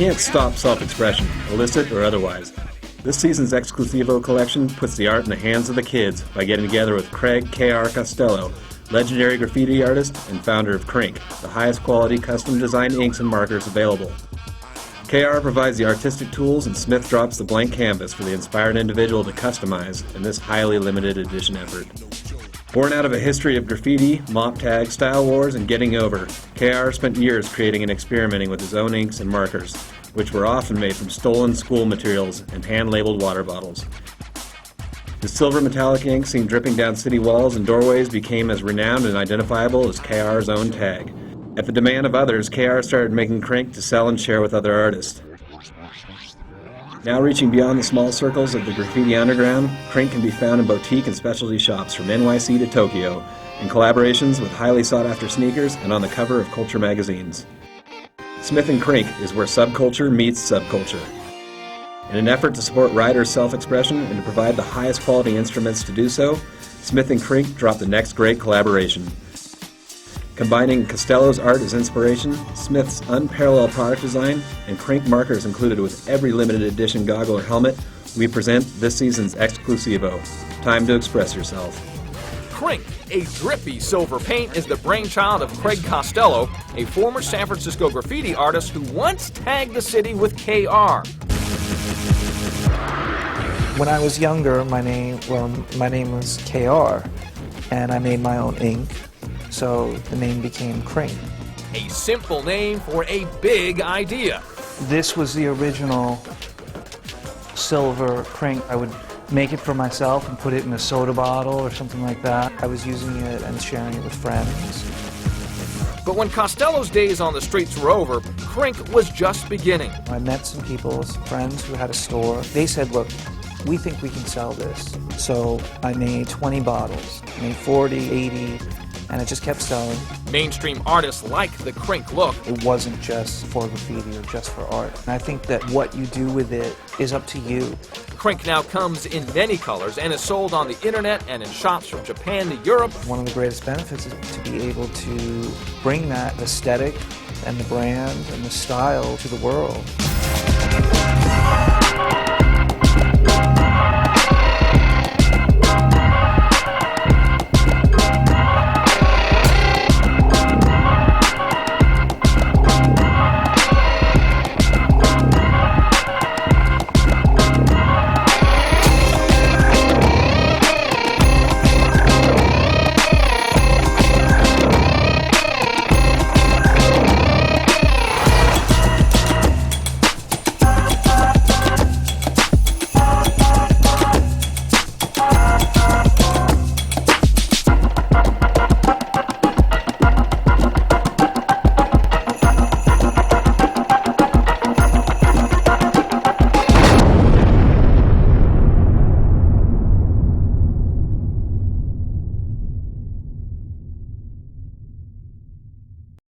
can't stop self-expression, illicit or otherwise. This season's Exclusivo collection puts the art in the hands of the kids by getting together with Craig K.R. Costello, legendary graffiti artist and founder of Crink, the highest quality custom designed inks and markers available. KR provides the artistic tools and Smith drops the blank canvas for the inspired individual to customize in this highly limited edition effort. Born out of a history of graffiti, mop tag, style wars, and getting over, KR spent years creating and experimenting with his own inks and markers, which were often made from stolen school materials and hand-labeled water bottles. His silver metallic ink seen dripping down city walls and doorways became as renowned and identifiable as KR's own tag. At the demand of others, KR started making Crink to sell and share with other artists. Now reaching beyond the small circles of the graffiti underground, Crink can be found in boutique and specialty shops from NYC to Tokyo, in collaborations with highly sought-after sneakers and on the cover of culture magazines. Smith & Crink is where subculture meets subculture. In an effort to support riders' self-expression and to provide the highest quality instruments to do so, Smith & Crink dropped the next great collaboration. Combining Costello's art as inspiration, Smith's unparalleled product design, and Crink markers included with every limited edition goggle or helmet, we present this season's Exclusivo. Time to express yourself. Crink, a drippy silver paint, is the brainchild of Craig Costello, a former San Francisco graffiti artist who once tagged the city with KR. When I was younger, my name was KR, and I made my own ink. So the name became Crink. A simple name for a big idea. This was the original silver Crink. I would make it for myself and put it in a soda bottle or something like that. I was using it and sharing it with friends. But when Costello's days on the streets were over, Crink was just beginning. I met some people, some friends who had a store. They said, look, we think we can sell this. So I made 20 bottles, made 40, 80, and it just kept selling. Mainstream artists like the Crink look. It wasn't just for graffiti or just for art. And I think that what you do with it is up to you. Crink now comes in many colors and is sold on the internet and in shops from Japan to Europe. One of the greatest benefits is to be able to bring that aesthetic and the brand and the style to the world.